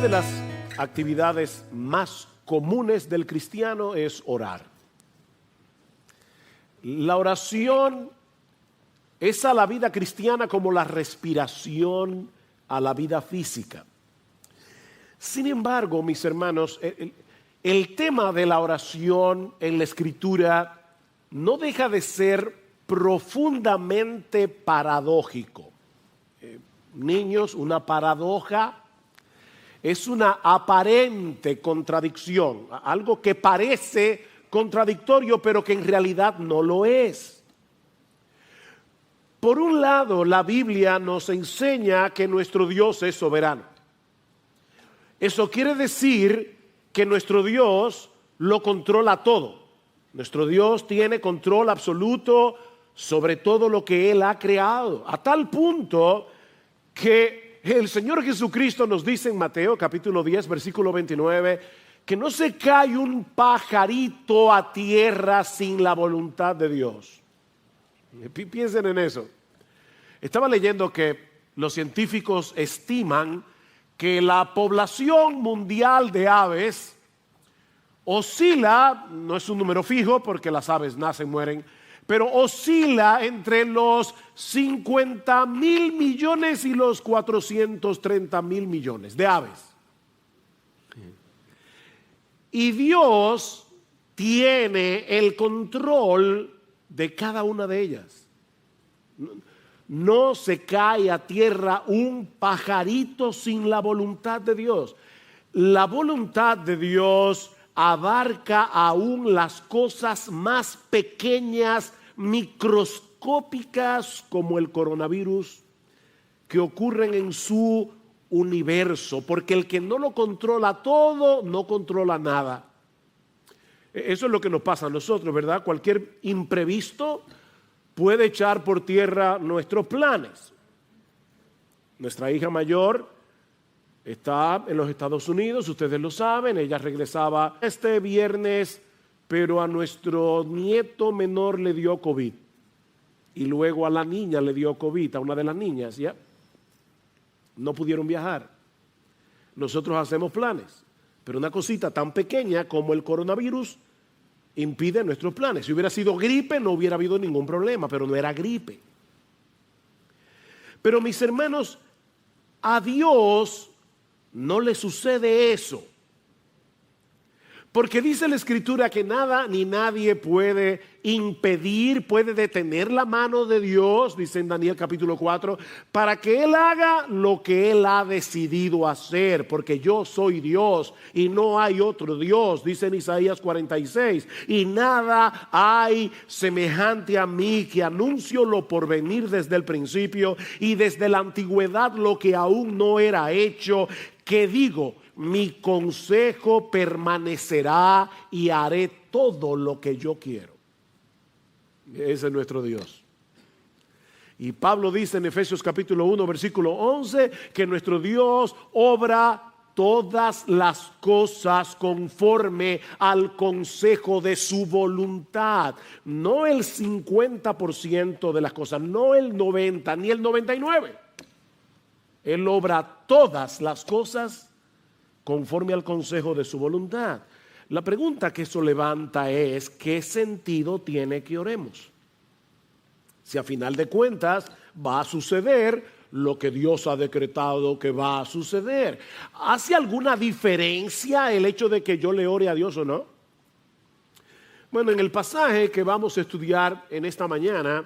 de las actividades más comunes del cristiano es orar. La oración es a la vida cristiana como la respiración a la vida física. Sin embargo, mis hermanos, el tema de la oración en la Escritura no deja de ser profundamente paradójico. Niños, una paradoja es una aparente contradicción, algo que parece contradictorio, pero que en realidad no lo es. Por un lado, la Biblia nos enseña que nuestro Dios es soberano. Eso quiere decir que nuestro Dios lo controla todo. Nuestro Dios tiene control absoluto sobre todo lo que Él ha creado, a tal punto que el Señor Jesucristo nos dice en Mateo capítulo 10, versículo 29, que no se cae un pajarito a tierra sin la voluntad de Dios. Piensen en eso. Estaba leyendo que los científicos estiman que la población mundial de aves oscila, no es un número fijo porque las aves nacen, mueren, pero oscila entre los 50,000 millones y los 430,000 millones de aves. Y Dios tiene el control de cada una de ellas. No se cae a tierra un pajarito sin la voluntad de Dios. La voluntad de Dios abarca aún las cosas más pequeñas, microscópicas como el coronavirus, que ocurren en su universo, porque el que no lo controla todo, no controla nada. Eso es lo que nos pasa a nosotros, ¿verdad? Cualquier imprevisto puede echar por tierra nuestros planes. Nuestra hija mayor está en los Estados Unidos, ustedes lo saben, ella regresaba este viernes, pero a nuestro nieto menor le dio COVID. Y luego a la niña le dio COVID, a una de las niñas, ¿ya? No pudieron viajar. Nosotros hacemos planes, pero una cosita tan pequeña como el coronavirus impide nuestros planes. Si hubiera sido gripe no hubiera habido ningún problema, pero no era gripe. Pero mis hermanos, a Dios no le sucede eso. Porque dice la Escritura que nada ni nadie puede impedir, puede detener la mano de Dios, dice en Daniel capítulo 4, para que Él haga lo que Él ha decidido hacer, porque yo soy Dios y no hay otro Dios, dice en Isaías 46, y nada hay semejante a mí, que anuncio lo por venir desde el principio y desde la antigüedad lo que aún no era hecho, que digo, mi consejo permanecerá y haré todo lo que yo quiero. Ese es nuestro Dios. Y Pablo dice en Efesios capítulo 1 versículo 11 que nuestro Dios obra todas las cosas conforme al consejo de su voluntad. No el 50% de las cosas, no el 90 ni el 99%. Él obra todas las cosas conforme al consejo de su voluntad. La pregunta que eso levanta es, ¿qué sentido tiene que oremos? Si a final de cuentas va a suceder lo que Dios ha decretado que va a suceder. ¿Hace alguna diferencia el hecho de que yo le ore a Dios o no? Bueno, en el pasaje que vamos a estudiar en esta mañana,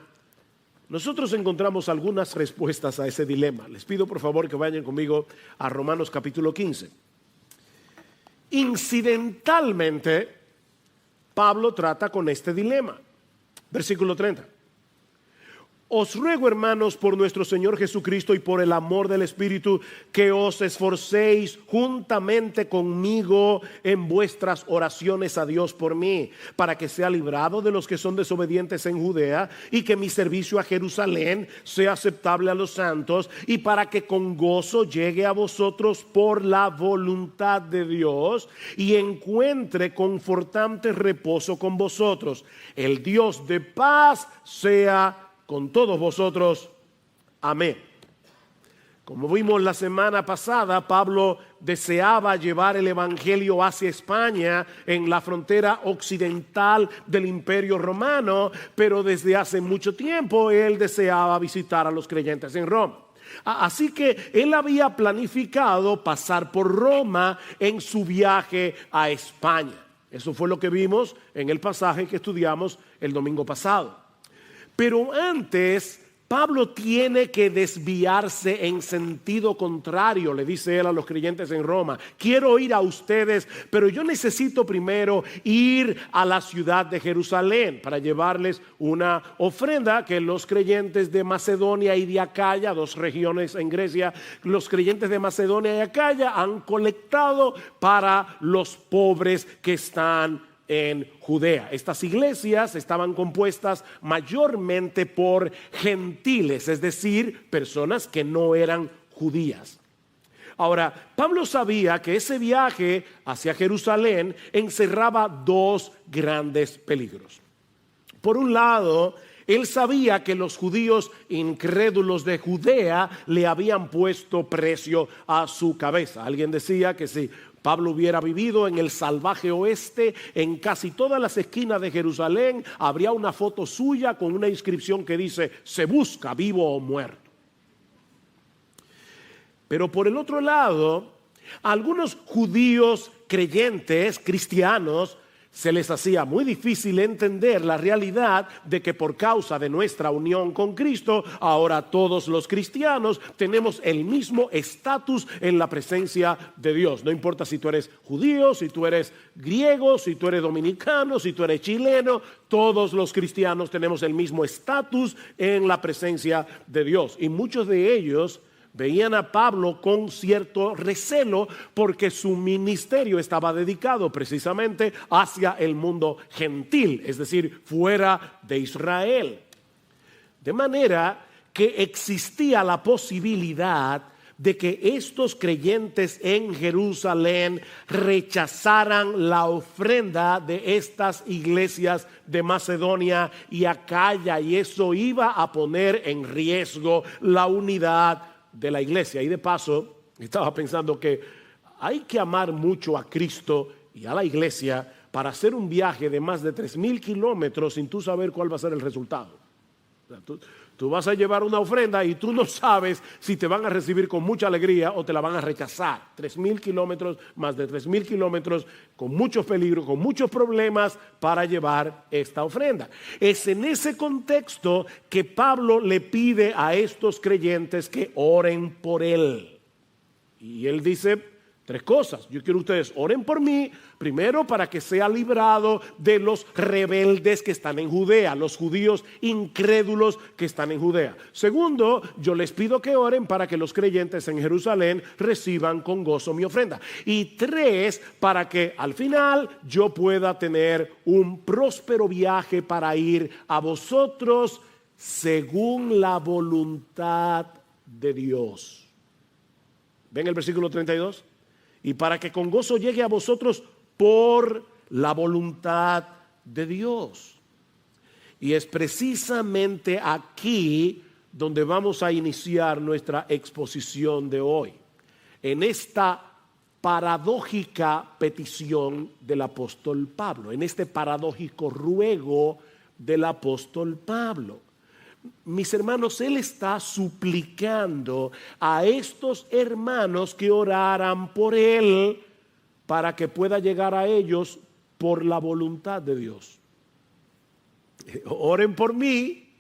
nosotros encontramos algunas respuestas a ese dilema. Les pido por favor que vayan conmigo a Romanos capítulo 15. Incidentalmente, Pablo trata con este dilema. Versículo 30. Os ruego, hermanos, por nuestro Señor Jesucristo y por el amor del Espíritu, que os esforcéis juntamente conmigo en vuestras oraciones a Dios por mí, para que sea librado de los que son desobedientes en Judea, y que mi servicio a Jerusalén sea aceptable a los santos, y para que con gozo llegue a vosotros por la voluntad de Dios, y encuentre confortante reposo con vosotros. El Dios de paz sea con todos vosotros. Amén. Como vimos la semana pasada, Pablo deseaba llevar el evangelio hacia España en la frontera occidental del Imperio Romano, pero desde hace mucho tiempo él deseaba visitar a los creyentes en Roma. Así que él había planificado pasar por Roma en su viaje a España. Eso fue lo que vimos en el pasaje que estudiamos el domingo pasado. Pero antes, Pablo tiene que desviarse en sentido contrario, le dice él a los creyentes en Roma. Quiero ir a ustedes, pero yo necesito primero ir a la ciudad de Jerusalén para llevarles una ofrenda que los creyentes de Macedonia y de Acaya, dos regiones en Grecia, los creyentes de Macedonia y Acaya han colectado para los pobres que están en Judea. Estas iglesias estaban compuestas mayormente por gentiles, es decir, personas que no eran judías. Ahora, Pablo sabía que ese viaje hacia Jerusalén encerraba dos grandes peligros. Por un lado, él sabía que los judíos incrédulos de Judea le habían puesto precio a su cabeza. Alguien decía que si Pablo hubiera vivido en el salvaje oeste, en casi todas las esquinas de Jerusalén habría una foto suya con una inscripción que dice: se busca vivo o muerto. Pero por el otro lado, a algunos judíos creyentes, cristianos, se les hacía muy difícil entender la realidad de que por causa de nuestra unión con Cristo, ahora todos los cristianos tenemos el mismo estatus en la presencia de Dios. No importa si tú eres judío, si tú eres griego, si tú eres dominicano, si tú eres chileno, todos los cristianos tenemos el mismo estatus en la presencia de Dios. Y muchos de ellos veían a Pablo con cierto recelo porque su ministerio estaba dedicado precisamente hacia el mundo gentil, es decir, fuera de Israel. De manera que existía la posibilidad de que estos creyentes en Jerusalén rechazaran la ofrenda de estas iglesias de Macedonia y Acaya, y eso iba a poner en riesgo la unidad de la iglesia. Y de paso, estaba pensando que hay que amar mucho a Cristo y a la iglesia para hacer un viaje de más de 3,000 kilómetros sin tú saber cuál va a ser el resultado. O sea, tú vas a llevar una ofrenda y tú no sabes si te van a recibir con mucha alegría o te la van a rechazar. 3,000 kilómetros, más de 3,000 kilómetros, con muchos peligros, con muchos problemas para llevar esta ofrenda. Es en ese contexto que Pablo le pide a estos creyentes que oren por él. Y él dice 3 cosas. Yo quiero que ustedes oren por mí, primero para que sea librado de los rebeldes que están en Judea, los judíos incrédulos que están en Judea. Segundo, yo les pido que oren para que los creyentes en Jerusalén reciban con gozo mi ofrenda. Y 3, para que al final yo pueda tener un próspero viaje para ir a vosotros según la voluntad de Dios. ¿Ven el versículo 32? Y para que con gozo llegue a vosotros por la voluntad de Dios. Y es precisamente aquí donde vamos a iniciar nuestra exposición de hoy, en esta paradójica petición del apóstol Pablo, en este paradójico ruego del apóstol Pablo. Mis hermanos, él está suplicando a estos hermanos que oraran por él para que pueda llegar a ellos por la voluntad de Dios. Oren por mí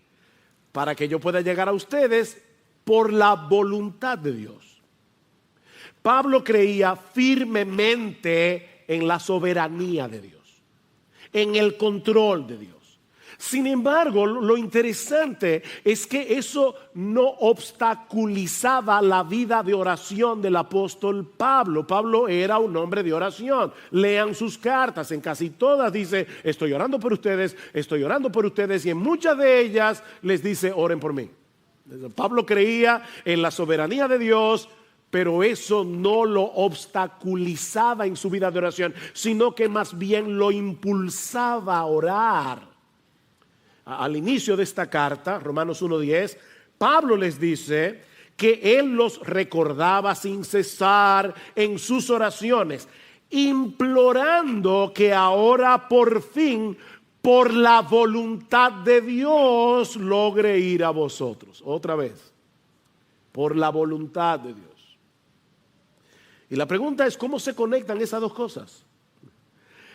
para que yo pueda llegar a ustedes por la voluntad de Dios. Pablo creía firmemente en la soberanía de Dios, en el control de Dios. Sin embargo, lo interesante es que eso no obstaculizaba la vida de oración del apóstol Pablo. Pablo era un hombre de oración. Lean sus cartas, en casi todas dice: estoy orando por ustedes, estoy orando por ustedes, y en muchas de ellas les dice: oren por mí. Pablo creía en la soberanía de Dios, pero eso no lo obstaculizaba en su vida de oración, sino que más bien lo impulsaba a orar. Al inicio de esta carta, Romanos 1:10, Pablo les dice que él los recordaba sin cesar en sus oraciones, implorando que ahora por fin, por la voluntad de Dios, logre ir a vosotros. Otra vez, por la voluntad de Dios. Y la pregunta es, ¿cómo se conectan esas dos cosas?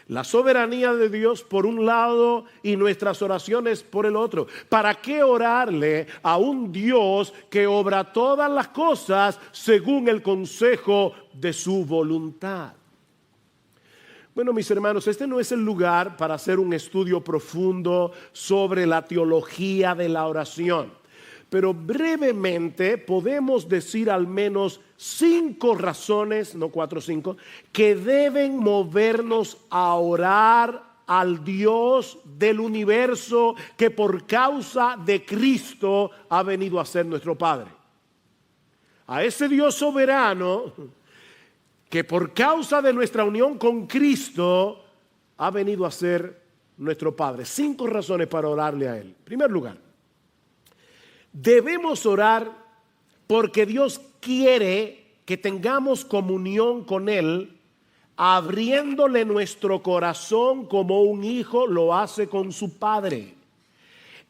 La soberanía de Dios por un lado y nuestras oraciones por el otro. ¿Para qué orarle a un Dios que obra todas las cosas según el consejo de su voluntad? Bueno, mis hermanos, este no es el lugar para hacer un estudio profundo sobre la teología de la oración. Pero brevemente podemos decir al menos 5 razones, no 4 o 5, que deben movernos a orar al Dios del universo que por causa de Cristo ha venido a ser nuestro Padre. A ese Dios soberano que por causa de nuestra unión con Cristo ha venido a ser nuestro Padre. 5 razones para orarle a Él. En primer lugar, debemos orar porque Dios quiere que tengamos comunión con Él, abriéndole nuestro corazón como un hijo lo hace con su padre.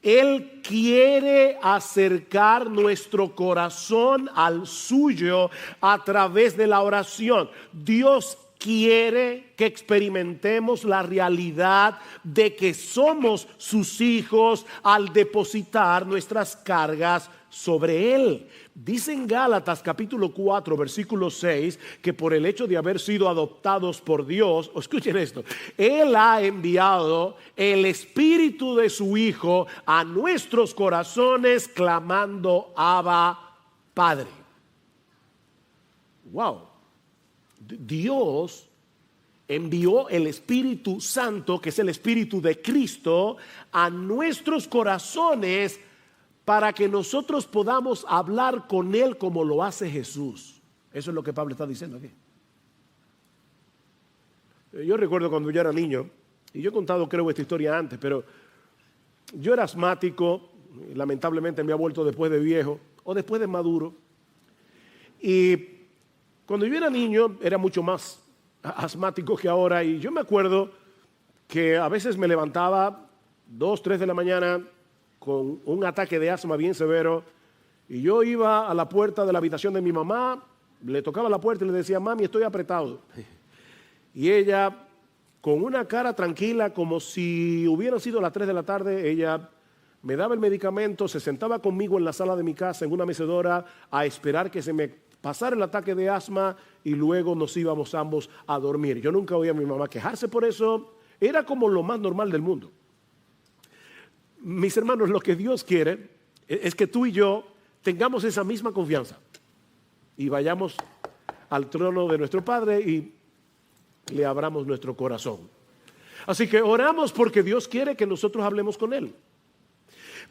Él quiere acercar nuestro corazón al suyo a través de la oración. Dios quiere que experimentemos la realidad de que somos sus hijos al depositar nuestras cargas sobre Él. Dice en Gálatas capítulo 4 versículo 6 que por el hecho de haber sido adoptados por Dios, escuchen esto, Él ha enviado el Espíritu de su Hijo a nuestros corazones clamando Abba, Padre. Wow. Dios envió el Espíritu Santo, que es el Espíritu de Cristo, a nuestros corazones para que nosotros podamos hablar con Él como lo hace Jesús. Eso es lo que Pablo está diciendo aquí. Yo recuerdo cuando yo era niño, y yo he contado creo esta historia antes, pero yo era asmático, lamentablemente me ha vuelto después de viejo o después de maduro. Y cuando yo era niño era mucho más asmático que ahora, y yo me acuerdo que a veces me levantaba 2, 3 de la mañana con un ataque de asma bien severo, y yo iba a la puerta de la habitación de mi mamá, le tocaba la puerta y le decía, mami, estoy apretado. Y ella, con una cara tranquila, como si hubieran sido las 3 de la tarde, ella me daba el medicamento, se sentaba conmigo en la sala de mi casa, en una mecedora, a esperar que se me pasara el ataque de asma, y luego nos íbamos ambos a dormir. Yo nunca oía a mi mamá quejarse por eso, era como lo más normal del mundo. Mis hermanos, lo que Dios quiere es que tú y yo tengamos esa misma confianza y vayamos al trono de nuestro Padre y le abramos nuestro corazón. Así que oramos porque Dios quiere que nosotros hablemos con Él.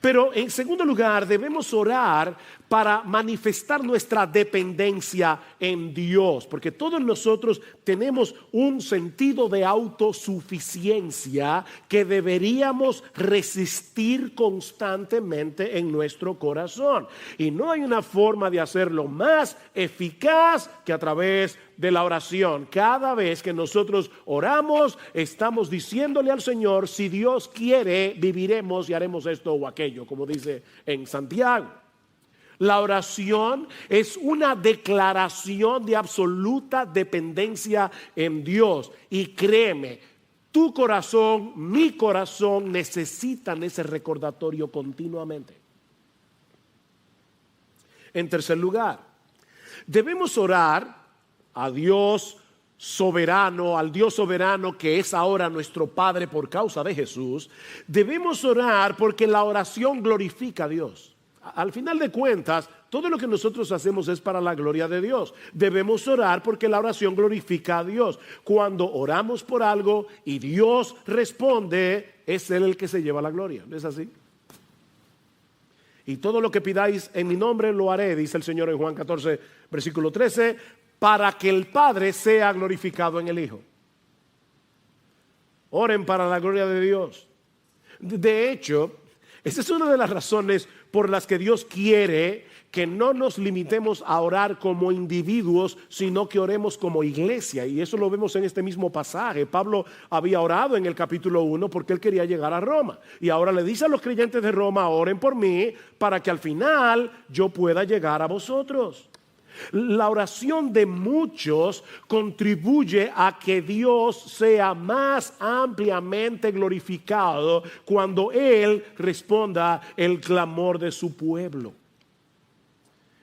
Pero en segundo lugar, debemos orar para manifestar nuestra dependencia en Dios, porque todos nosotros tenemos un sentido de autosuficiencia que deberíamos resistir constantemente en nuestro corazón. Y no hay una forma de hacerlo más eficaz que a través de la oración. Cada vez que nosotros oramos, estamos diciéndole al Señor, si Dios quiere, viviremos y haremos esto o aquello, como dice en Santiago. La oración es una declaración de absoluta dependencia en Dios. Y créeme, tu corazón, mi corazón necesitan ese recordatorio continuamente. En tercer lugar, debemos orar a Dios soberano, al Dios soberano que es ahora nuestro Padre por causa de Jesús. Debemos orar porque la oración glorifica a Dios. Al final de cuentas, todo lo que nosotros hacemos es para la gloria de Dios. Debemos orar porque la oración glorifica a Dios. Cuando oramos por algo y Dios responde, es Él el que se lleva la gloria. ¿No es así? Y todo lo que pidáis en mi nombre lo haré, dice el Señor en Juan 14, versículo 13, para que el Padre sea glorificado en el Hijo. Oren para la gloria de Dios. De hecho, esa es una de las razones por las que Dios quiere que no nos limitemos a orar como individuos, sino que oremos como iglesia. Y eso lo vemos en este mismo pasaje. Pablo había orado en el capítulo 1 porque él quería llegar a Roma. Y ahora le dice a los creyentes de Roma, oren por mí para que al final yo pueda llegar a vosotros. La oración de muchos contribuye a que Dios sea más ampliamente glorificado cuando Él responda el clamor de su pueblo.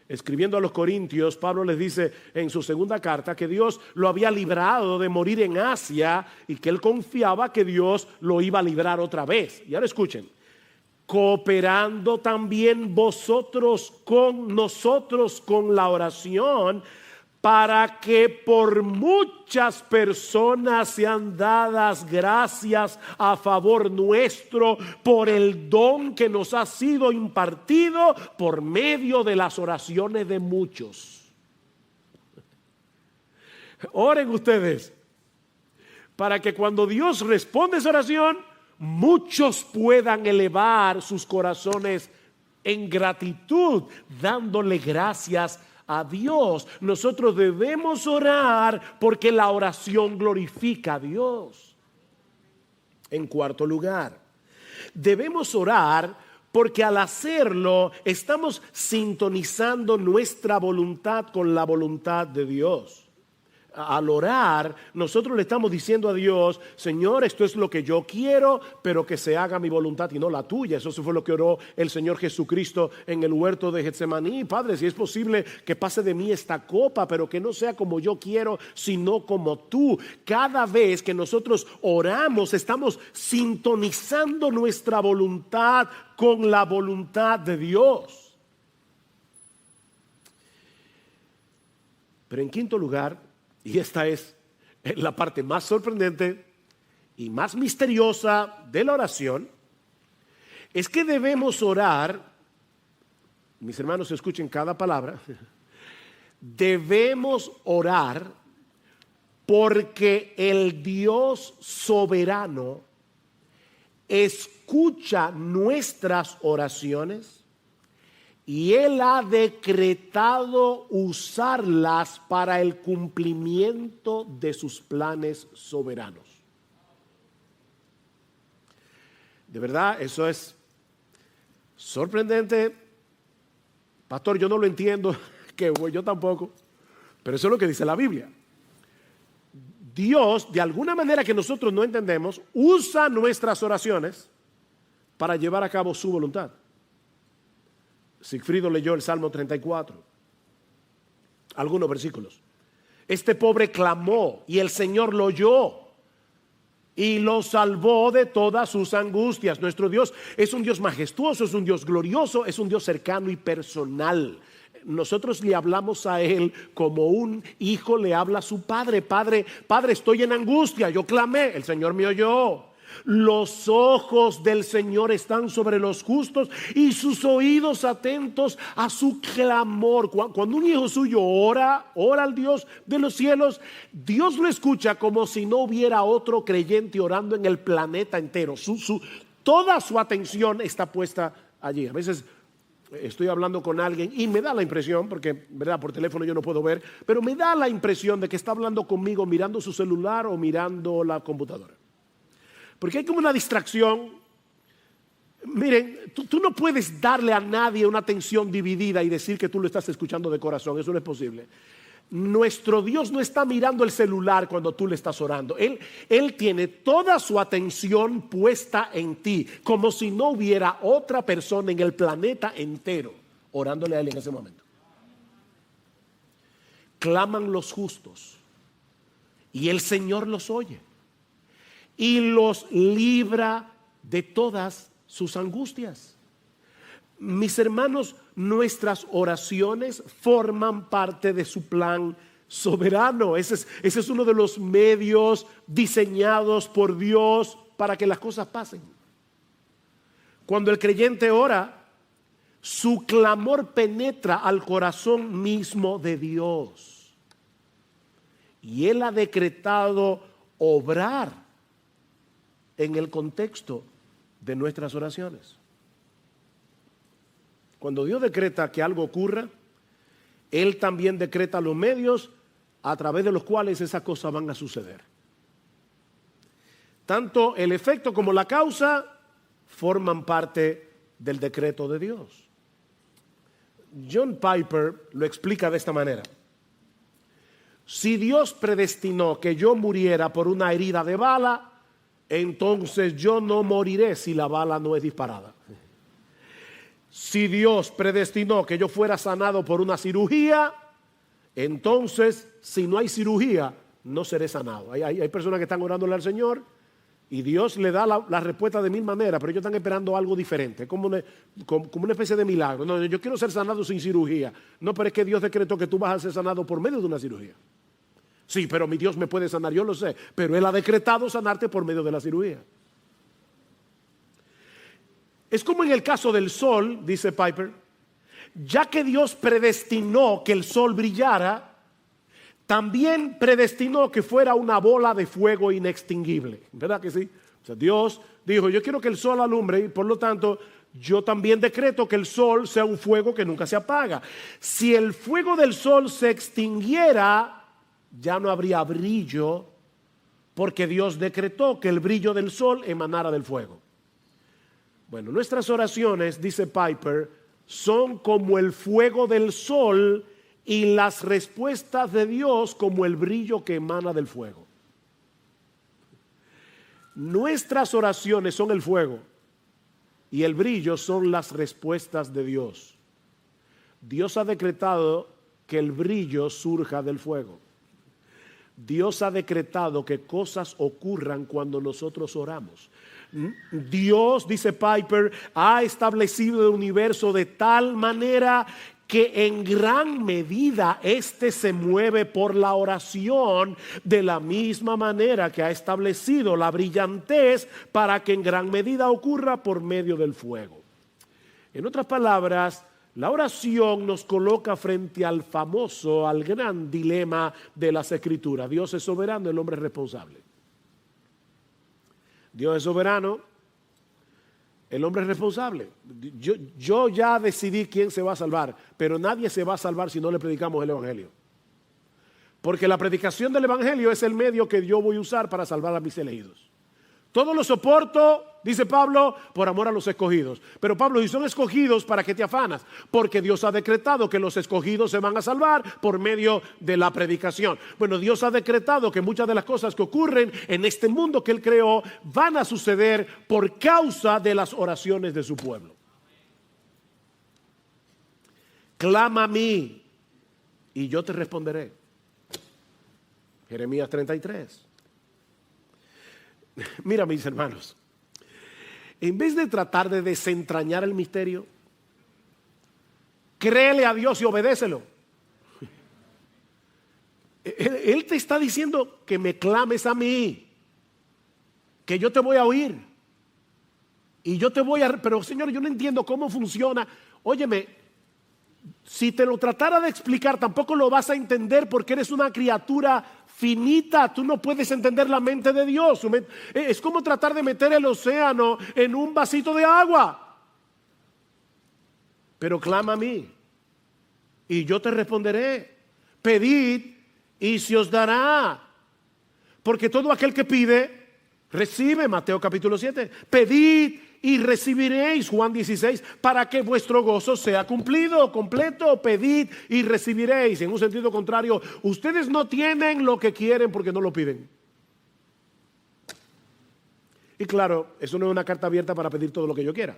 Escribiendo a los Corintios, Pablo les dice en su segunda carta que Dios lo había librado de morir en Asia y que él confiaba que Dios lo iba a librar otra vez. Y ahora escuchen, cooperando también vosotros con nosotros con la oración, para que por muchas personas sean dadas gracias a favor nuestro por el don que nos ha sido impartido por medio de las oraciones de muchos. Oren ustedes para que cuando Dios responde esa oración, muchos puedan elevar sus corazones en gratitud, dándole gracias a Dios. Nosotros debemos orar porque la oración glorifica a Dios. En cuarto lugar, debemos orar porque al hacerlo estamos sintonizando nuestra voluntad con la voluntad de Dios. Al orar, nosotros le estamos diciendo a Dios, Señor, esto es lo que yo quiero, pero que se haga mi voluntad y no la tuya. Eso fue lo que oró el Señor Jesucristo en el huerto de Getsemaní. Padre, si es posible que pase de mí esta copa, pero que no sea como yo quiero, sino como tú. Cada vez que nosotros oramos, estamos sintonizando nuestra voluntad con la voluntad de Dios. Pero en quinto lugar, y esta es la parte más sorprendente y más misteriosa de la oración, es que debemos orar, mis hermanos escuchen cada palabra, debemos orar porque el Dios soberano escucha nuestras oraciones y Él ha decretado usarlas para el cumplimiento de sus planes soberanos. De verdad, eso es sorprendente. Pastor, yo no lo entiendo, que yo tampoco, pero eso es lo que dice la Biblia. Dios, de alguna manera que nosotros no entendemos, usa nuestras oraciones para llevar a cabo su voluntad. Sigfrido leyó el Salmo 34, algunos versículos. Este pobre clamó y el Señor lo oyó y lo salvó de todas sus angustias. Nuestro Dios es un Dios majestuoso, es un Dios glorioso, es un Dios cercano y personal. Nosotros le hablamos a Él como un hijo le habla a su padre. Padre, estoy en angustia, yo clamé, el Señor me oyó. Los ojos del Señor están sobre los justos y sus oídos atentos a su clamor. Cuando un hijo suyo ora al Dios de los cielos, Dios lo escucha como si no hubiera otro creyente orando en el planeta entero. Toda su atención está puesta allí. A veces estoy hablando con alguien y me da la impresión, porque verdad por teléfono yo no puedo ver, pero me da la impresión de que está hablando conmigo mirando su celular o mirando la computadora. Porque hay como una distracción. Miren, tú no puedes darle a nadie una atención dividida y decir que tú lo estás escuchando de corazón. Eso no es posible. Nuestro Dios no está mirando el celular cuando tú le estás orando. Él tiene toda su atención puesta en ti, como si no hubiera otra persona en el planeta entero orándole a Él en ese momento. Claman los justos y el Señor los oye y los libra de todas sus angustias. Mis hermanos, nuestras oraciones forman parte de su plan soberano. Ese es uno de los medios diseñados por Dios para que las cosas pasen. Cuando el creyente ora, su clamor penetra al corazón mismo de Dios. Y Él ha decretado obrar en el contexto de nuestras oraciones. Cuando Dios decreta que algo ocurra, Él también decreta los medios a través de los cuales esas cosas van a suceder. Tanto el efecto como la causa forman parte del decreto de Dios. John Piper lo explica de esta manera. Si Dios predestinó que yo muriera por una herida de bala, entonces yo no moriré si la bala no es disparada. Si Dios predestinó que yo fuera sanado por una cirugía, entonces si no hay cirugía, no seré sanado. Hay personas que están orándole al Señor y Dios le da la respuesta de mil maneras, pero ellos están esperando algo diferente, como una especie de milagro. No, yo quiero ser sanado sin cirugía. No, pero es que Dios decretó que tú vas a ser sanado por medio de una cirugía. Sí, pero mi Dios me puede sanar, yo lo sé, pero Él ha decretado sanarte por medio de la cirugía. Es como en el caso del sol, dice Piper, ya que Dios predestinó que el sol brillara, también predestinó que fuera una bola de fuego inextinguible. ¿Verdad que sí? O sea, Dios dijo, yo quiero que el sol alumbre y por lo tanto yo también decreto que el sol sea un fuego que nunca se apaga. Si el fuego del sol se extinguiera, ya no habría brillo, porque Dios decretó que el brillo del sol emanara del fuego. Bueno, nuestras oraciones, dice Piper, son como el fuego del sol y las respuestas de Dios como el brillo que emana del fuego. Nuestras oraciones son el fuego y el brillo son las respuestas de Dios. Dios ha decretado que el brillo surja del fuego. Dios ha decretado que cosas ocurran cuando nosotros oramos. Dios, dice Piper, ha establecido el universo de tal manera que en gran medida éste se mueve por la oración, de la misma manera que ha establecido la brillantez para que en gran medida ocurra por medio del fuego. En otras palabras, la oración nos coloca frente al famoso, al gran dilema de las Escrituras. Dios es soberano, el hombre es responsable. Dios es soberano, el hombre es responsable. Yo ya decidí quién se va a salvar, pero nadie se va a salvar si no le predicamos el Evangelio. Porque la predicación del Evangelio es el medio que yo voy a usar para salvar a mis elegidos. Todo lo soporto, dice Pablo, por amor a los escogidos. Pero Pablo, y son escogidos, ¿para qué te afanas? Porque Dios ha decretado que los escogidos se van a salvar por medio de la predicación. Bueno, Dios ha decretado que muchas de las cosas que ocurren en este mundo que Él creó van a suceder por causa de las oraciones de su pueblo. Clama a mí y yo te responderé. Jeremías 33. Mira, mis hermanos, en vez de tratar de desentrañar el misterio, créele a Dios y obedécelo. Él te está diciendo que me clames a mí, que yo te voy a oír y yo te voy a... Pero Señor, yo no entiendo cómo funciona. Óyeme, si te lo tratara de explicar tampoco lo vas a entender porque eres una criatura finita, tú no puedes entender la mente de Dios. Es como tratar de meter el océano en un vasito de agua. Pero clama a mí y yo te responderé. Pedid y se os dará. Porque todo aquel que pide, recibe. Mateo capítulo 7. Pedid y recibiréis, Juan 16, para que vuestro gozo sea cumplido, completo. Pedid y recibiréis. En un sentido contrario, ustedes no tienen lo que quieren porque no lo piden. Y claro, eso no es una carta abierta para pedir todo lo que yo quiera,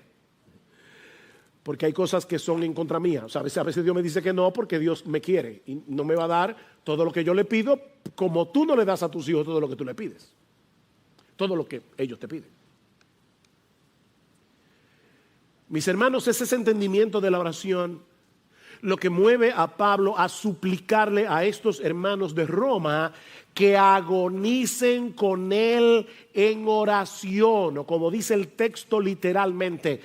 porque hay cosas que son en contra mía. O sea, a veces Dios me dice que no porque Dios me quiere y no me va a dar todo lo que yo le pido, como tú no le das a tus hijos todo lo que tú le pides, todo lo que ellos te piden. Mis hermanos, es ese entendimiento de la oración lo que mueve a Pablo a suplicarle a estos hermanos de Roma que agonicen con él en oración, o como dice el texto literalmente,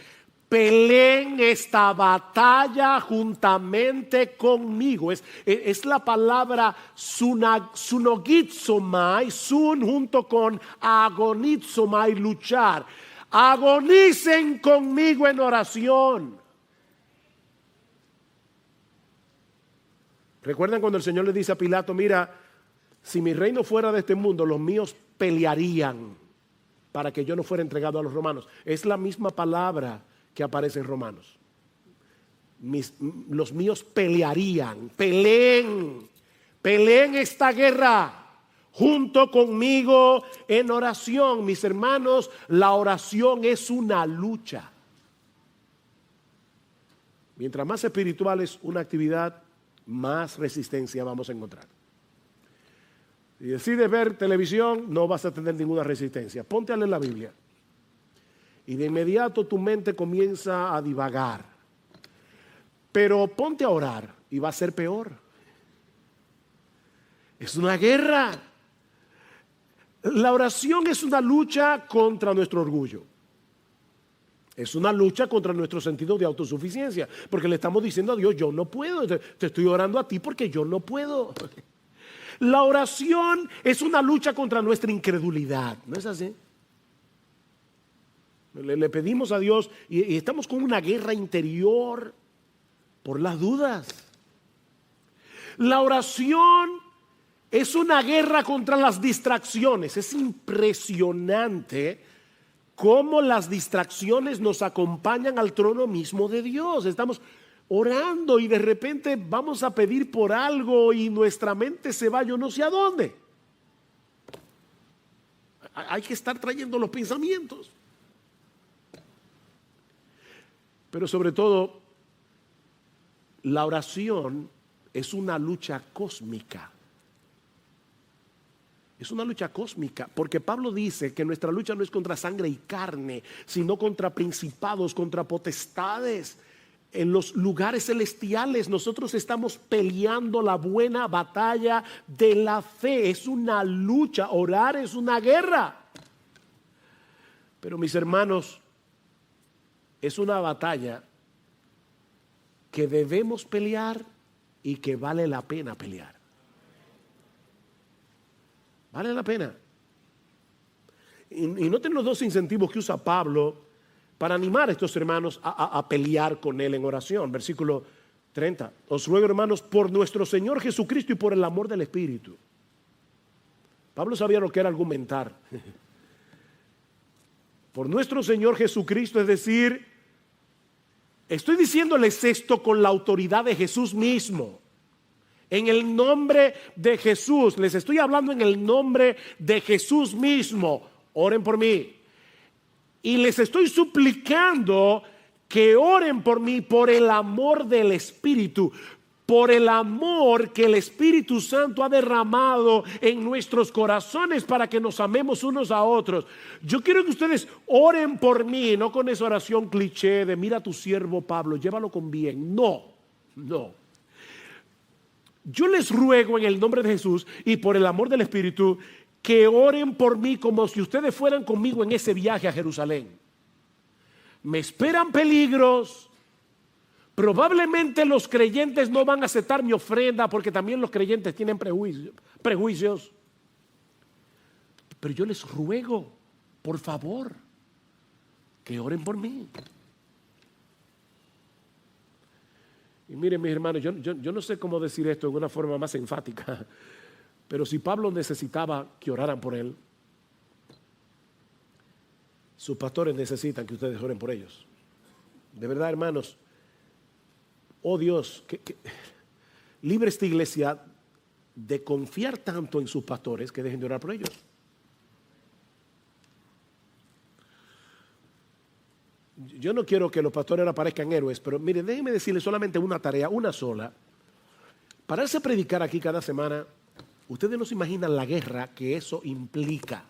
peleen esta batalla juntamente conmigo. Es la palabra sunogizomai, sun junto con agonizomai, luchar. Agonicen conmigo en oración. ¿Recuerdan cuando el Señor le dice a Pilato, mira, si mi reino fuera de este mundo, los míos pelearían para que yo no fuera entregado a los romanos? Es la misma palabra que aparece en Romanos. Los míos pelearían, peleen esta guerra junto conmigo en oración. Mis hermanos, la oración es una lucha. Mientras más espiritual es una actividad, más resistencia vamos a encontrar. Si decides ver televisión, no vas a tener ninguna resistencia. Ponte a leer la Biblia. Y de inmediato tu mente comienza a divagar. Pero ponte a orar y va a ser peor. Es una guerra. La oración es una lucha contra nuestro orgullo. Es una lucha contra nuestro sentido de autosuficiencia. Porque le estamos diciendo a Dios, yo no puedo. Te estoy orando a ti porque yo no puedo. La oración es una lucha contra nuestra incredulidad. ¿No es así? Le pedimos a Dios y estamos con una guerra interior por las dudas. La oración es una guerra contra las distracciones. Es impresionante cómo las distracciones nos acompañan al trono mismo de Dios. Estamos orando y de repente vamos a pedir por algo y nuestra mente se va yo no sé a dónde. Hay que estar trayendo los pensamientos. Pero sobre todo, la oración es una lucha cósmica. Es una lucha cósmica, porque Pablo dice que nuestra lucha no es contra sangre y carne, sino contra principados, contra potestades. En los lugares celestiales nosotros estamos peleando la buena batalla de la fe. Es una lucha, orar es una guerra. Pero mis hermanos, es una batalla que debemos pelear y que vale la pena pelear. Vale la pena. Y noten los dos incentivos que usa Pablo para animar a estos hermanos a pelear con él en oración. Versículo 30. Os ruego, hermanos, por nuestro Señor Jesucristo y por el amor del Espíritu. Pablo sabía lo que era argumentar. Por nuestro Señor Jesucristo, es decir, estoy diciéndoles esto con la autoridad de Jesús mismo. En el nombre de Jesús, les estoy hablando en el nombre de Jesús mismo. Oren por mí. Y les estoy suplicando que oren por mí por el amor del Espíritu, por el amor que el Espíritu Santo ha derramado en nuestros corazones para que nos amemos unos a otros. Yo quiero que ustedes oren por mí, no con esa oración cliché de mira a tu siervo Pablo, llévalo con bien. No. Yo les ruego en el nombre de Jesús y por el amor del Espíritu que oren por mí como si ustedes fueran conmigo en ese viaje a Jerusalén. Me esperan peligros. Probablemente los creyentes no van a aceptar mi ofrenda porque también los creyentes tienen prejuicios. Pero yo les ruego, por favor, que oren por mí. Y miren, mis hermanos, yo no sé cómo decir esto de una forma más enfática, pero si Pablo necesitaba que oraran por él, sus pastores necesitan que ustedes oren por ellos. De verdad, hermanos, oh Dios, que libre esta iglesia de confiar tanto en sus pastores que dejen de orar por ellos. Yo no quiero que los pastores ahora parezcan héroes, pero miren, déjenme decirles solamente una tarea, una sola. Pararse a predicar aquí cada semana, ustedes no se imaginan la guerra que eso implica.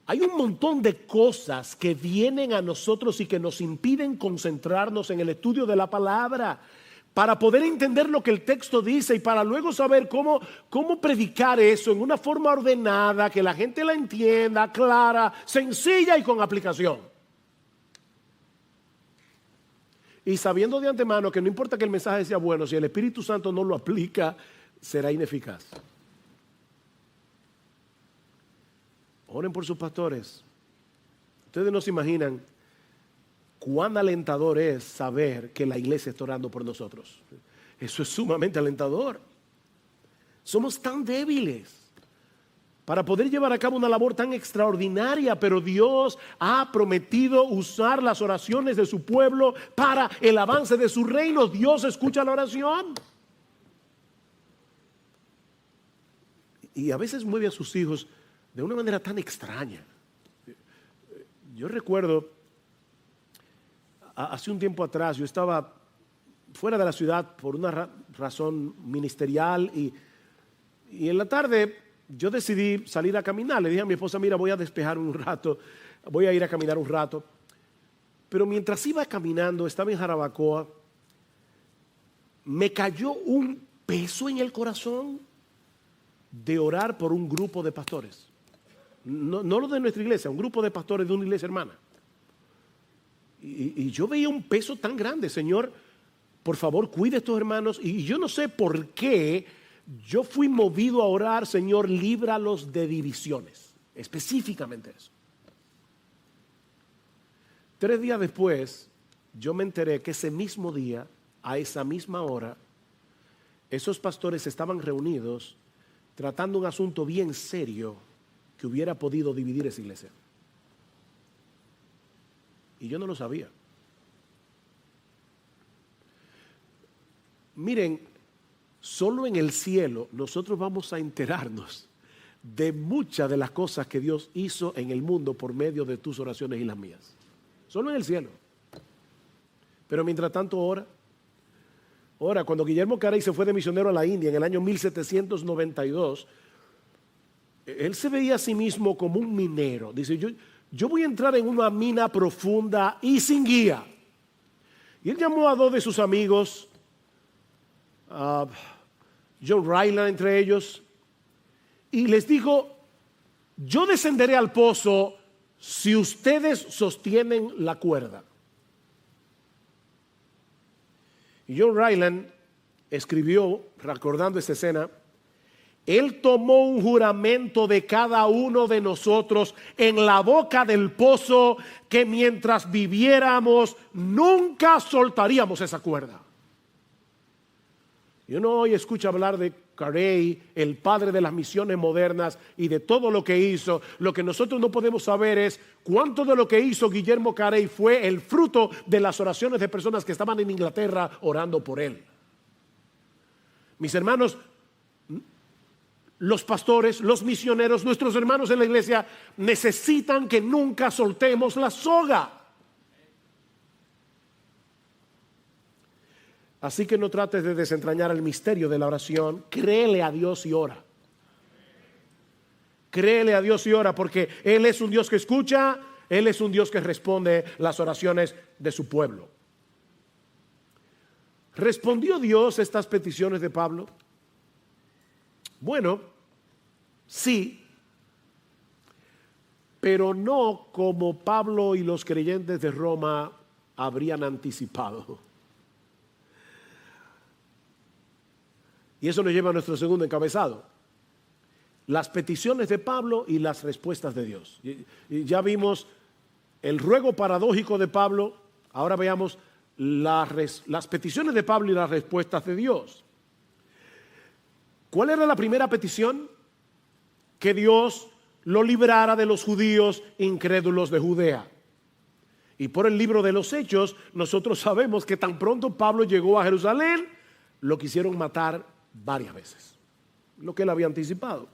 Hay un montón de cosas que vienen a nosotros y que nos impiden concentrarnos en el estudio de la palabra para poder entender lo que el texto dice y para luego saber cómo predicar eso en una forma ordenada, que la gente la entienda, clara, sencilla y con aplicación. Y sabiendo de antemano que no importa que el mensaje sea bueno, si el Espíritu Santo no lo aplica, será ineficaz. Oren por sus pastores. Ustedes no se imaginan cuán alentador es saber que la iglesia está orando por nosotros. Eso es sumamente alentador. Somos tan débiles para poder llevar a cabo una labor tan extraordinaria, pero Dios ha prometido usar las oraciones de su pueblo para el avance de su reino. Dios escucha la oración. Y a veces mueve a sus hijos de una manera tan extraña. Yo recuerdo, hace un tiempo atrás, yo estaba fuera de la ciudad por una razón ministerial y en la tarde yo decidí salir a caminar. Le dije a mi esposa, mira, voy a despejar un rato, voy a ir a caminar un rato. Pero mientras iba caminando, estaba en Jarabacoa, me cayó un peso en el corazón de orar por un grupo de pastores. No lo de nuestra iglesia, un grupo de pastores de una iglesia hermana. Y yo veía un peso tan grande. Señor, por favor, cuide a estos hermanos. Y yo no sé por qué yo fui movido a orar, Señor, líbralos de divisiones. Específicamente eso. 3 días después, yo me enteré que ese mismo día, a esa misma hora, esos pastores estaban reunidos tratando un asunto bien serio que hubiera podido dividir esa iglesia. Y yo no lo sabía. Miren, solo en el cielo nosotros vamos a enterarnos de muchas de las cosas que Dios hizo en el mundo por medio de tus oraciones y las mías. Solo en el cielo. Pero mientras tanto ora. Ahora, cuando Guillermo Carey se fue de misionero a la India en el año 1792, él se veía a sí mismo como un minero. Dice, yo voy a entrar en una mina profunda y sin guía. Y él llamó a 2 de sus amigos, John Ryland entre ellos, y les dijo, yo descenderé al pozo si ustedes sostienen la cuerda. Y John Ryland escribió, recordando esta escena, él tomó un juramento de cada uno de nosotros en la boca del pozo que mientras viviéramos nunca soltaríamos esa cuerda. Y uno hoy escucha hablar de Carey, el padre de las misiones modernas y de todo lo que hizo. Lo que nosotros no podemos saber es cuánto de lo que hizo Guillermo Carey fue el fruto de las oraciones de personas que estaban en Inglaterra orando por él. Mis hermanos, los pastores, los misioneros, nuestros hermanos en la iglesia necesitan que nunca soltemos la soga. Así que no trates de desentrañar el misterio de la oración. Créele a Dios y ora. Créele a Dios y ora, porque Él es un Dios que escucha, Él es un Dios que responde las oraciones de su pueblo. ¿Respondió Dios estas peticiones de Pablo? Bueno, sí, pero no como Pablo y los creyentes de Roma habrían anticipado. Y eso nos lleva a nuestro segundo encabezado. Las peticiones de Pablo y las respuestas de Dios. Y ya vimos el ruego paradójico de Pablo. Ahora veamos las peticiones de Pablo y las respuestas de Dios. ¿Cuál era la primera petición? Que Dios lo librara de los judíos incrédulos de Judea. Y por el libro de los Hechos, nosotros sabemos que tan pronto Pablo llegó a Jerusalén, lo quisieron matar varias veces, lo que él había anticipado.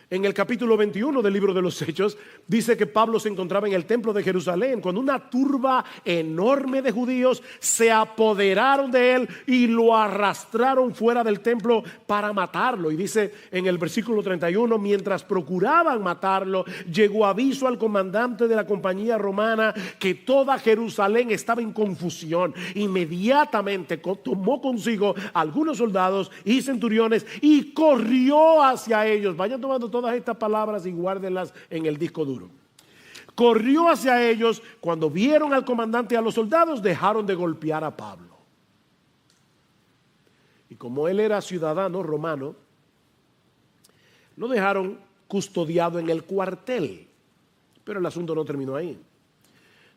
En el capítulo 21 del libro de los Hechos dice que Pablo se encontraba en el templo de Jerusalén cuando una turba enorme de judíos se apoderaron de él y lo arrastraron fuera del templo para matarlo. Y dice en el versículo 31, mientras procuraban matarlo, llegó aviso al comandante de la compañía romana que toda Jerusalén estaba en confusión. Inmediatamente tomó consigo algunos soldados y centuriones y corrió hacia ellos. Vayan tomando todas estas palabras y guárdenlas en el disco duro. Corrió hacia ellos. Cuando vieron al comandante y a los soldados, dejaron de golpear a Pablo. Y como él era ciudadano romano, lo dejaron custodiado en el cuartel. Pero el asunto no terminó ahí.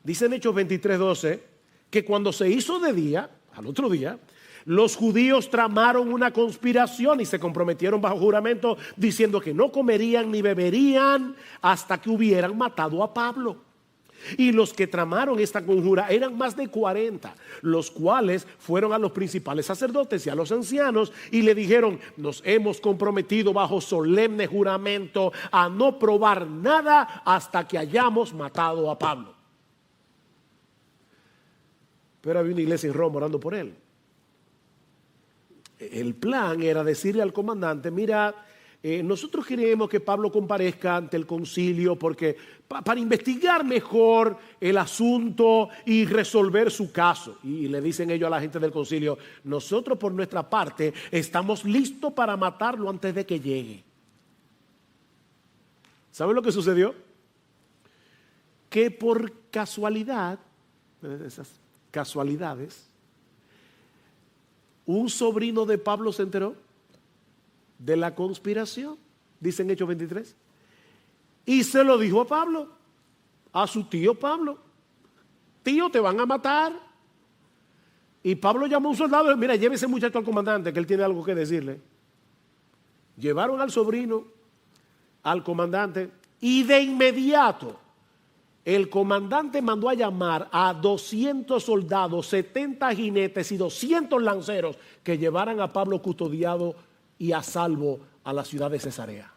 Dice en Hechos 23:12 que cuando se hizo de día, al otro día, Los judíos tramaron una conspiración y se comprometieron bajo juramento diciendo que no comerían ni beberían hasta que hubieran matado a Pablo. Y los que tramaron esta conjura eran más de 40, los cuales fueron a los principales sacerdotes y a los ancianos y le dijeron: nos hemos comprometido bajo solemne juramento a no probar nada hasta que hayamos matado a Pablo. Pero había una iglesia en Roma orando por él. El plan era decirle al comandante: mira, nosotros queremos que Pablo comparezca ante el concilio porque para investigar mejor el asunto y resolver su caso. Y le dicen ellos a la gente del concilio: nosotros por nuestra parte estamos listos para matarlo antes de que llegue. ¿Saben lo que sucedió? Que por casualidad, esas casualidades, un sobrino de Pablo se enteró de la conspiración, dice en Hechos 23, y se lo dijo a Pablo, a su tío Pablo: tío, te van a matar. Y Pablo llamó a un soldado y dijo: mira, lleve ese muchacho al comandante, que él tiene algo que decirle. Llevaron al sobrino al comandante y de inmediato el comandante mandó a llamar a 200 soldados, 70 jinetes y 200 lanceros que llevaran a Pablo custodiado y a salvo a la ciudad de Cesarea.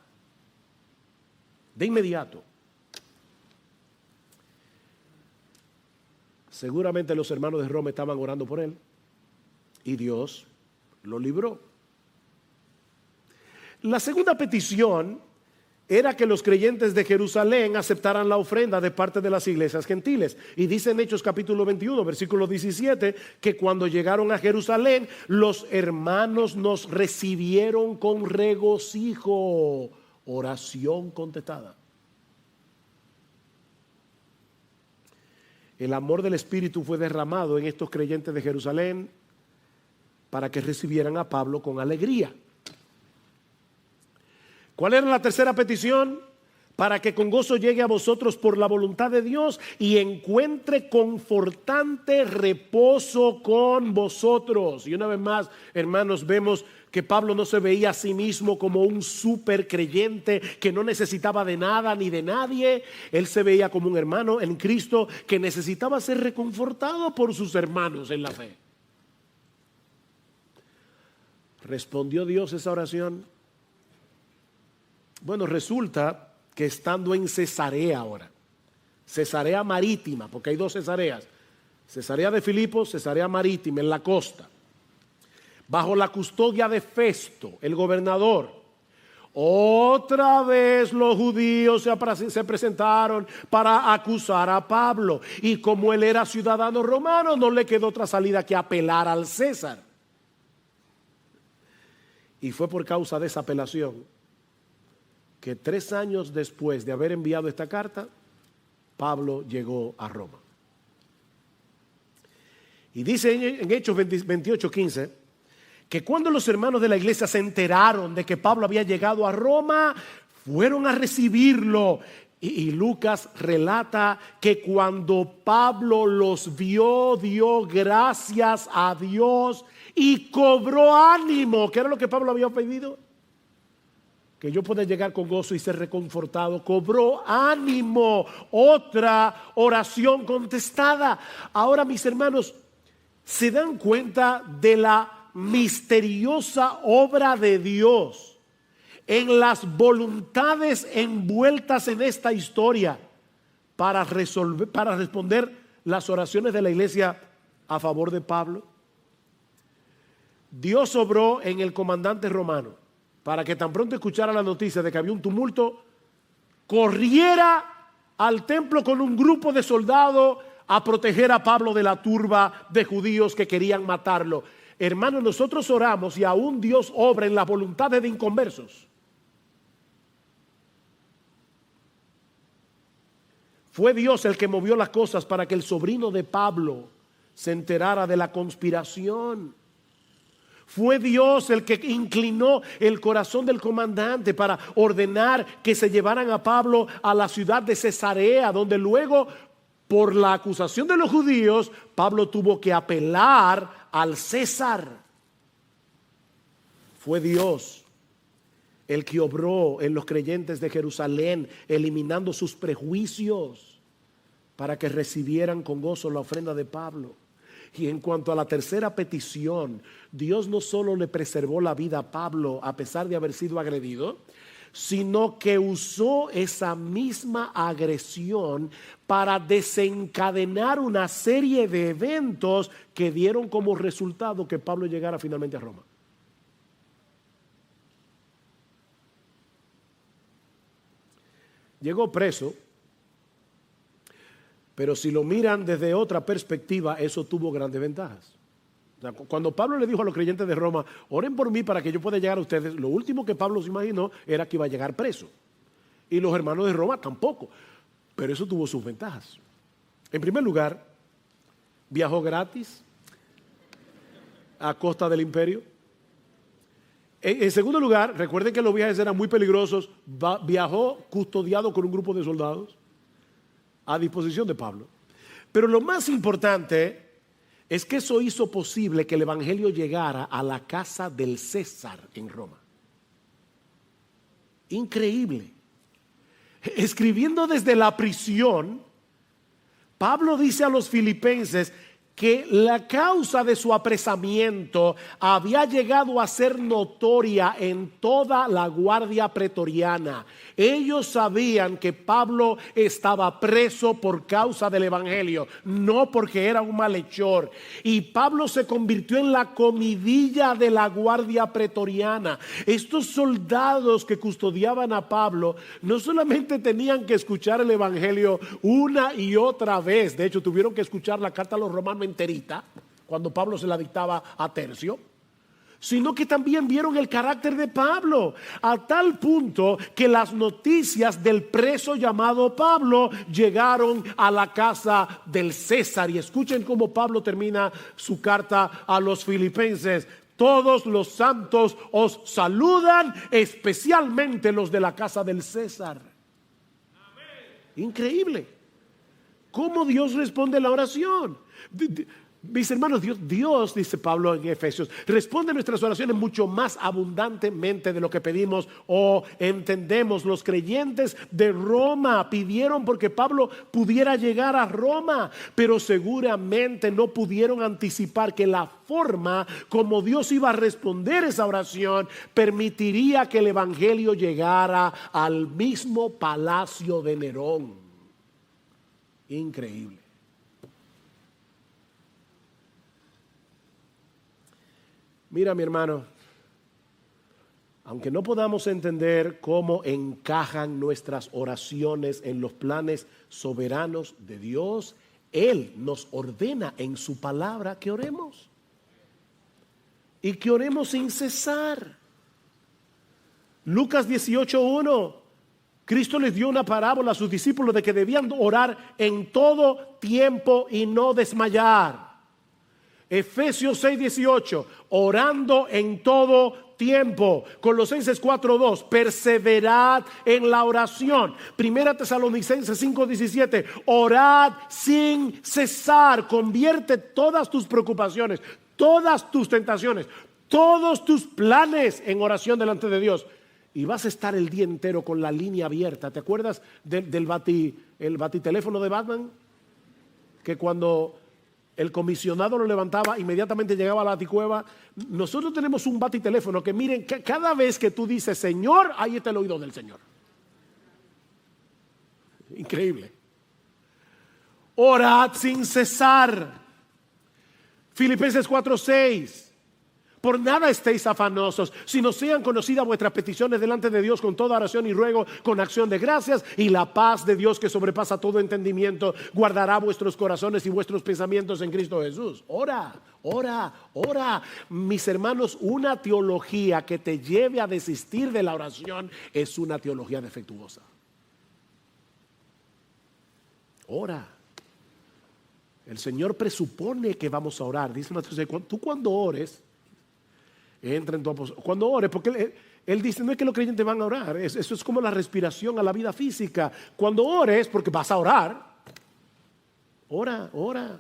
De inmediato. Seguramente los hermanos de Roma estaban orando por él y Dios lo libró. La segunda petición era que los creyentes de Jerusalén aceptaran la ofrenda de parte de las iglesias gentiles. Y dice en Hechos capítulo 21, versículo 17, que cuando llegaron a Jerusalén, los hermanos nos recibieron con regocijo. Oración contestada. El amor del Espíritu fue derramado en estos creyentes de Jerusalén para que recibieran a Pablo con alegría. ¿Cuál era la tercera petición? Para que con gozo llegue a vosotros por la voluntad de Dios y encuentre confortante reposo con vosotros. Y una vez más, hermanos, vemos que Pablo no se veía a sí mismo como un super creyente que no necesitaba de nada ni de nadie. Él se veía como un hermano en Cristo que necesitaba ser reconfortado por sus hermanos en la fe. ¿Respondió Dios esa oración? Bueno, resulta que estando en Cesarea ahora, Cesarea Marítima, porque hay dos Cesareas, Cesarea de Filipos, Cesarea Marítima, en la costa, bajo la custodia de Festo, el gobernador, otra vez los judíos se presentaron para acusar a Pablo, y como él era ciudadano romano, no le quedó otra salida que apelar al César. Y fue por causa de esa apelación que 3 años después de haber enviado esta carta, Pablo llegó a Roma. Y dice en Hechos 28:15 que cuando los hermanos de la iglesia se enteraron de que Pablo había llegado a Roma, fueron a recibirlo. Y Lucas relata que cuando Pablo los vio, dio gracias a Dios y cobró ánimo. ¿Qué era lo que Pablo había pedido? Que yo pueda llegar con gozo y ser reconfortado. Cobró ánimo. Otra oración contestada. Ahora, mis hermanos, ¿se dan cuenta de la misteriosa obra de Dios en las voluntades envueltas en esta historia para responder las oraciones de la iglesia a favor de Pablo? Dios obró en el comandante romano para que tan pronto escuchara la noticia de que había un tumulto, corriera al templo con un grupo de soldados a proteger a Pablo de la turba de judíos que querían matarlo. Hermanos, nosotros oramos y aún Dios obra en las voluntades de inconversos. Fue Dios el que movió las cosas para que el sobrino de Pablo se enterara de la conspiración. Fue Dios el que inclinó el corazón del comandante para ordenar que se llevaran a Pablo a la ciudad de Cesarea, donde luego, por la acusación de los judíos, Pablo tuvo que apelar al César. Fue Dios el que obró en los creyentes de Jerusalén, eliminando sus prejuicios para que recibieran con gozo la ofrenda de Pablo. Y en cuanto a la tercera petición, Dios no solo le preservó la vida a Pablo a pesar de haber sido agredido, sino que usó esa misma agresión para desencadenar una serie de eventos que dieron como resultado que Pablo llegara finalmente a Roma. Llegó preso, pero si lo miran desde otra perspectiva, eso tuvo grandes ventajas. O sea, cuando Pablo le dijo a los creyentes de Roma, oren por mí para que yo pueda llegar a ustedes, lo último que Pablo se imaginó era que iba a llegar preso. Y los hermanos de Roma tampoco. Pero eso tuvo sus ventajas. En primer lugar, viajó gratis a costa del imperio. En segundo lugar, recuerden que los viajes eran muy peligrosos, viajó custodiado con un grupo de soldados a disposición de Pablo. Pero lo más importante es que eso hizo posible que el evangelio llegara a la casa del César en Roma. Increíble. Escribiendo desde la prisión, Pablo dice a los filipenses que la causa de su apresamiento había llegado a ser notoria en toda la guardia pretoriana. Ellos sabían que Pablo estaba preso por causa del evangelio, no porque era un malhechor. Y Pablo se convirtió en la comidilla de la guardia pretoriana. Estos soldados que custodiaban a Pablo no solamente tenían que escuchar el evangelio una y otra vez, de hecho tuvieron que escuchar la carta a los romanos enterita cuando Pablo se la dictaba a Tercio, sino que también vieron el carácter de Pablo, a tal punto que las noticias del preso llamado Pablo llegaron a la casa del César. Y escuchen cómo Pablo termina su carta a los filipenses: todos los santos os saludan, especialmente los de la casa del César. Increíble cómo Dios responde la oración. Mis hermanos, Dios, dice Pablo en Efesios, responde nuestras oraciones mucho más abundantemente de lo que pedimos o entendemos. Los creyentes de Roma pidieron porque Pablo pudiera llegar a Roma, pero seguramente no pudieron anticipar que la forma como Dios iba a responder esa oración permitiría que el evangelio llegara al mismo palacio de Nerón. Increíble. Mira, mi hermano, aunque no podamos entender cómo encajan nuestras oraciones en los planes soberanos de Dios, Él nos ordena en su palabra que oremos. Y que oremos sin cesar. Lucas 18:1, Cristo les dio una parábola a sus discípulos de que debían orar en todo tiempo y no desmayar. Efesios 6:18, orando en todo tiempo. Colosenses 4:2, perseverad en la oración. Primera Tesalonicenses 5:17, orad sin cesar. Convierte todas tus preocupaciones, todas tus tentaciones, todos tus planes en oración delante de Dios. Y vas a estar el día entero con la línea abierta. ¿Te acuerdas del batiteléfono de Batman? Que cuando el comisionado lo levantaba, inmediatamente llegaba a la baticueva. Nosotros tenemos un batiteléfono que, miren, cada vez que tú dices Señor, ahí está el oído del Señor. Increíble. Orad sin cesar. Filipenses 4:6. Por nada estéis afanosos, sino sean conocidas vuestras peticiones delante de Dios con toda oración y ruego, con acción de gracias, y la paz de Dios que sobrepasa todo entendimiento guardará vuestros corazones y vuestros pensamientos en Cristo Jesús. Ora, ora, ora. Mis hermanos, una teología que te lleve a desistir de la oración es una teología defectuosa. Ora. El Señor presupone que vamos a orar. Dice Mateo, tú cuando ores, entra en tu apostolado. Cuando ores, porque él dice, no es que los creyentes van a orar, eso es como la respiración a la vida física. Cuando ores, porque vas a orar, ora, ora.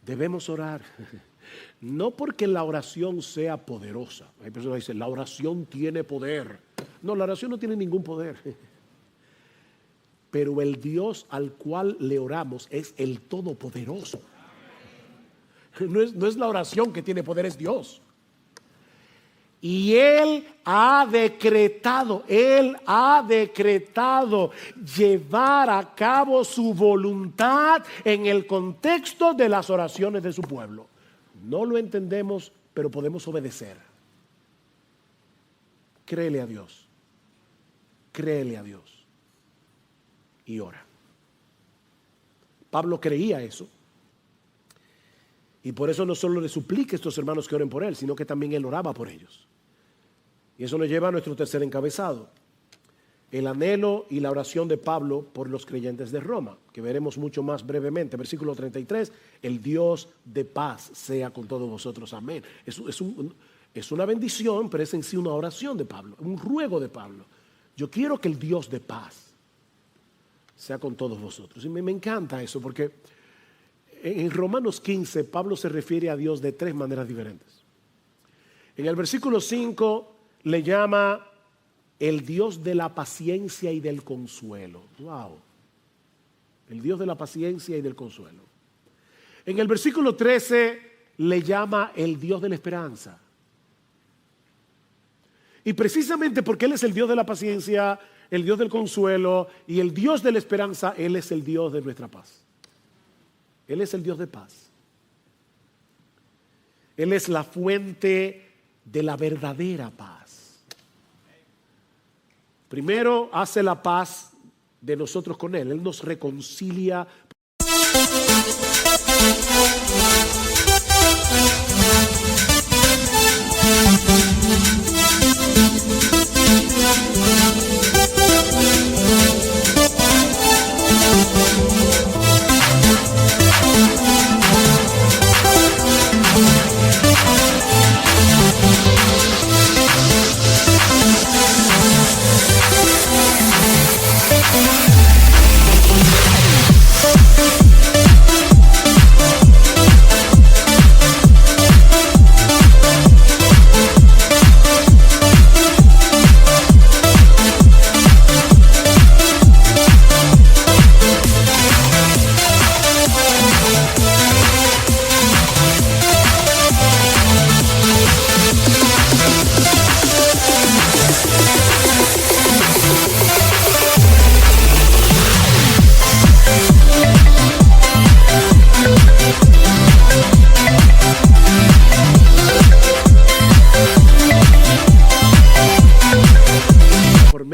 Debemos orar. No porque la oración sea poderosa. Hay personas que dicen, la oración tiene poder. No, la oración no tiene ningún poder. Pero el Dios al cual le oramos es el Todopoderoso. No es la oración que tiene poder, es Dios. Y Él ha decretado llevar a cabo su voluntad en el contexto de las oraciones de su pueblo. No lo entendemos, pero podemos obedecer. Créele a Dios. Créele a Dios. Y ora. Pablo creía eso. Y por eso no solo le suplica a estos hermanos que oren por él, sino que también él oraba por ellos. Y eso nos lleva a nuestro tercer encabezado. El anhelo y la oración de Pablo por los creyentes de Roma, que veremos mucho más brevemente. Versículo 33, el Dios de paz sea con todos vosotros. Amén. Es una bendición, pero es en sí una oración de Pablo, un ruego de Pablo. Yo quiero que el Dios de paz sea con todos vosotros. Y me encanta eso, porque en Romanos 15, Pablo se refiere a Dios de tres maneras diferentes. En el versículo 5 le llama el Dios de la paciencia y del consuelo. Wow. El Dios de la paciencia y del consuelo. En el versículo 13 le llama el Dios de la esperanza. Y precisamente porque Él es el Dios de la paciencia, el Dios del consuelo y el Dios de la esperanza, Él es el Dios de nuestra paz. Él es el Dios de paz. Él es la fuente de la verdadera paz. Primero hace la paz de nosotros con Él. Él nos reconcilia.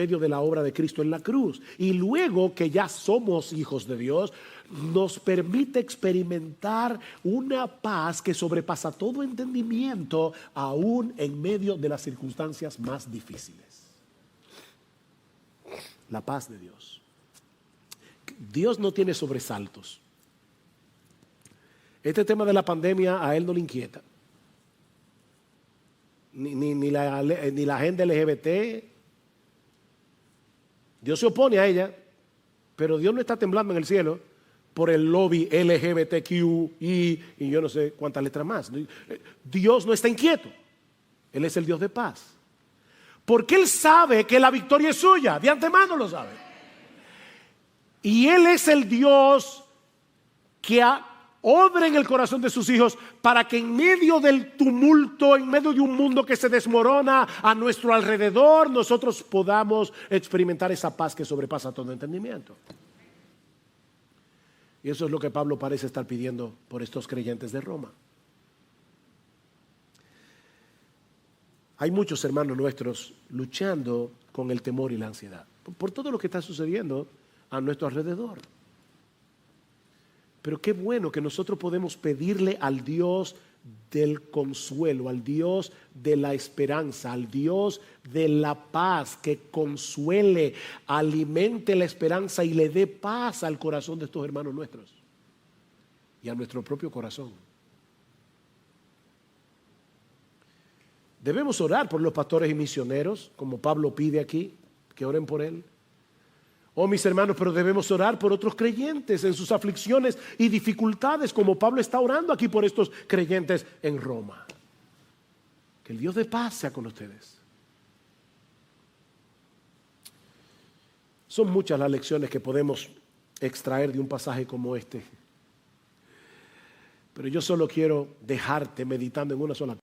De la obra de Cristo en la cruz, y luego que ya somos hijos de Dios, nos permite experimentar una paz que sobrepasa todo entendimiento, aún en medio de las circunstancias más difíciles. La paz de Dios. Dios no tiene sobresaltos. Este tema de la pandemia a Él no le inquieta, ni la agenda LGBT. Dios se opone a ella, pero Dios no está temblando en el cielo por el lobby LGBTQI y yo no sé cuántas letras más. Dios no está inquieto. Él es el Dios de paz. Porque Él sabe que la victoria es suya. De antemano lo sabe. Y Él es el Dios que obra en el corazón de sus hijos para que en medio del tumulto, en medio de un mundo que se desmorona a nuestro alrededor, nosotros podamos experimentar esa paz que sobrepasa todo entendimiento. Y eso es lo que Pablo parece estar pidiendo por estos creyentes de Roma. Hay muchos hermanos nuestros luchando con el temor y la ansiedad por todo lo que está sucediendo a nuestro alrededor. Pero qué bueno que nosotros podemos pedirle al Dios del consuelo, al Dios de la esperanza, al Dios de la paz, que consuele, alimente la esperanza y le dé paz al corazón de estos hermanos nuestros y a nuestro propio corazón. Debemos orar por los pastores y misioneros, como Pablo pide aquí, que oren por él. Oh, mis hermanos, pero debemos orar por otros creyentes en sus aflicciones y dificultades, como Pablo está orando aquí por estos creyentes en Roma. Que el Dios de paz sea con ustedes. Son muchas las lecciones que podemos extraer de un pasaje como este. Pero yo solo quiero dejarte meditando en una sola cosa.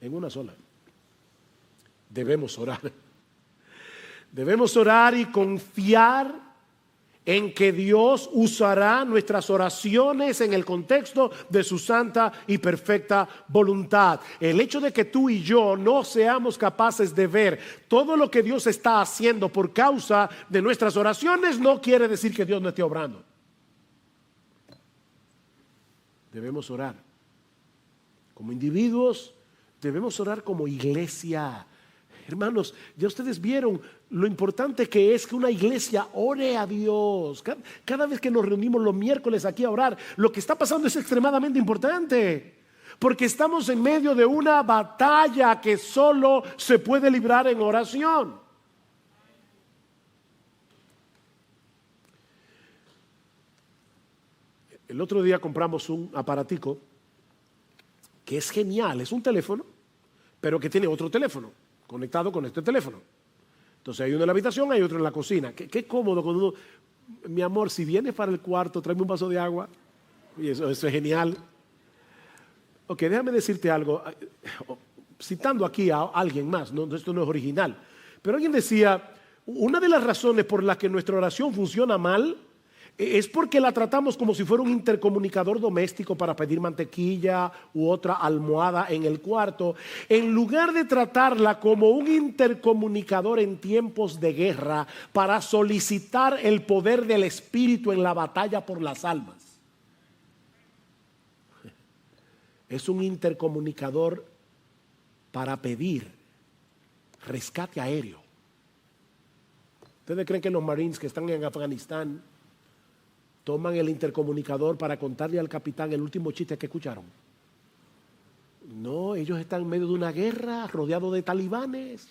En una sola. Debemos orar. Debemos orar y confiar en que Dios usará nuestras oraciones en el contexto de su santa y perfecta voluntad. El hecho de que tú y yo no seamos capaces de ver todo lo que Dios está haciendo por causa de nuestras oraciones no quiere decir que Dios no esté obrando. Debemos orar como individuos. Debemos orar como iglesia. Hermanos, ya ustedes vieron lo importante que es que una iglesia ore a Dios. Cada vez que nos reunimos los miércoles aquí a orar, lo que está pasando es extremadamente importante. Porque estamos en medio de una batalla que solo se puede librar en oración. El otro día compramos un aparatico que es genial, es un teléfono, pero que tiene otro teléfono conectado con este teléfono. Entonces hay uno en la habitación, hay otro en la cocina. Qué cómodo cuando uno, mi amor, si vienes para el cuarto, tráeme un vaso de agua. Y eso es genial. Ok, déjame decirte algo, citando aquí a alguien más, no, esto no es original, pero alguien decía, una de las razones por las que nuestra oración funciona mal es porque la tratamos como si fuera un intercomunicador doméstico para pedir mantequilla u otra almohada en el cuarto, en lugar de tratarla como un intercomunicador en tiempos de guerra para solicitar el poder del Espíritu en la batalla por las almas. Es un intercomunicador para pedir rescate aéreo. ¿Ustedes creen que los Marines que están en Afganistán toman el intercomunicador para contarle al capitán el último chiste que escucharon? No, ellos están en medio de una guerra, rodeados de talibanes.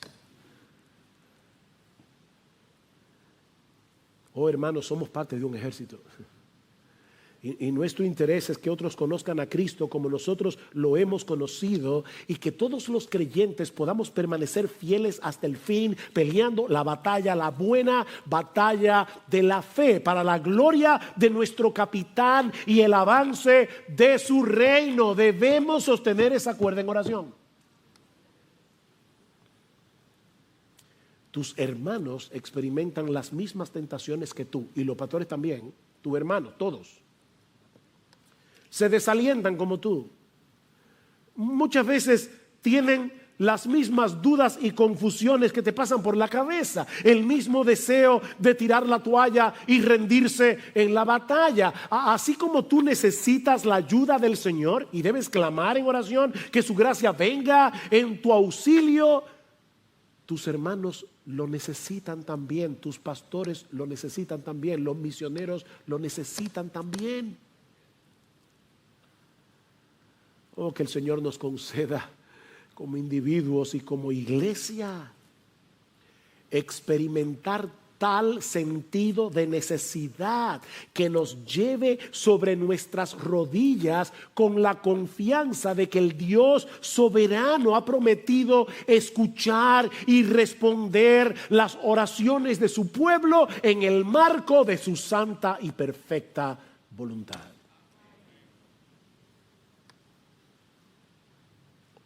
Oh, hermanos, somos parte de un ejército. Y nuestro interés es que otros conozcan a Cristo como nosotros lo hemos conocido y que todos los creyentes podamos permanecer fieles hasta el fin, peleando la batalla, la buena batalla de la fe, para la gloria de nuestro capitán y el avance de su reino. Debemos sostener esa cuerda en oración. Tus hermanos experimentan las mismas tentaciones que tú, y los pastores también, tu hermano, todos. Se desalientan como tú. Muchas veces tienen las mismas dudas y confusiones que te pasan por la cabeza, el mismo deseo de tirar la toalla y rendirse en la batalla. Así como tú necesitas la ayuda del Señor y debes clamar en oración que su gracia venga en tu auxilio, tus hermanos lo necesitan también, tus pastores lo necesitan también, los misioneros lo necesitan también. Oh, que el Señor nos conceda como individuos y como iglesia experimentar tal sentido de necesidad que nos lleve sobre nuestras rodillas con la confianza de que el Dios soberano ha prometido escuchar y responder las oraciones de su pueblo en el marco de su santa y perfecta voluntad.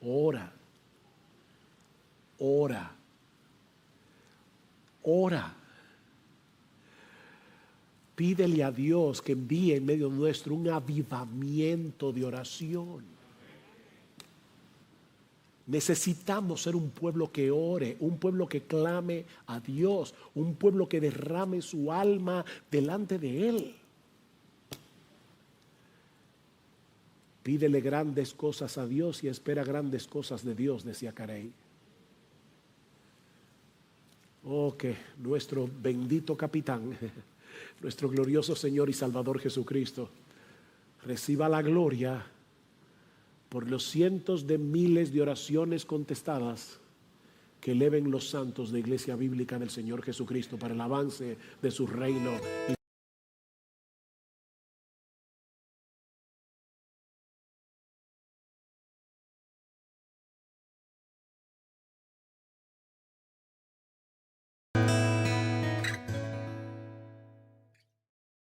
Ora, ora, ora. Pídele a Dios que envíe en medio nuestro un avivamiento de oración. Necesitamos ser un pueblo que ore, un pueblo que clame a Dios, un pueblo que derrame su alma delante de Él. Pídele grandes cosas a Dios y espera grandes cosas de Dios, decía Carey. Oh, que nuestro bendito capitán, nuestro glorioso Señor y Salvador Jesucristo, reciba la gloria por los cientos de miles de oraciones contestadas que eleven los santos de Iglesia Bíblica del Señor Jesucristo para el avance de su reino.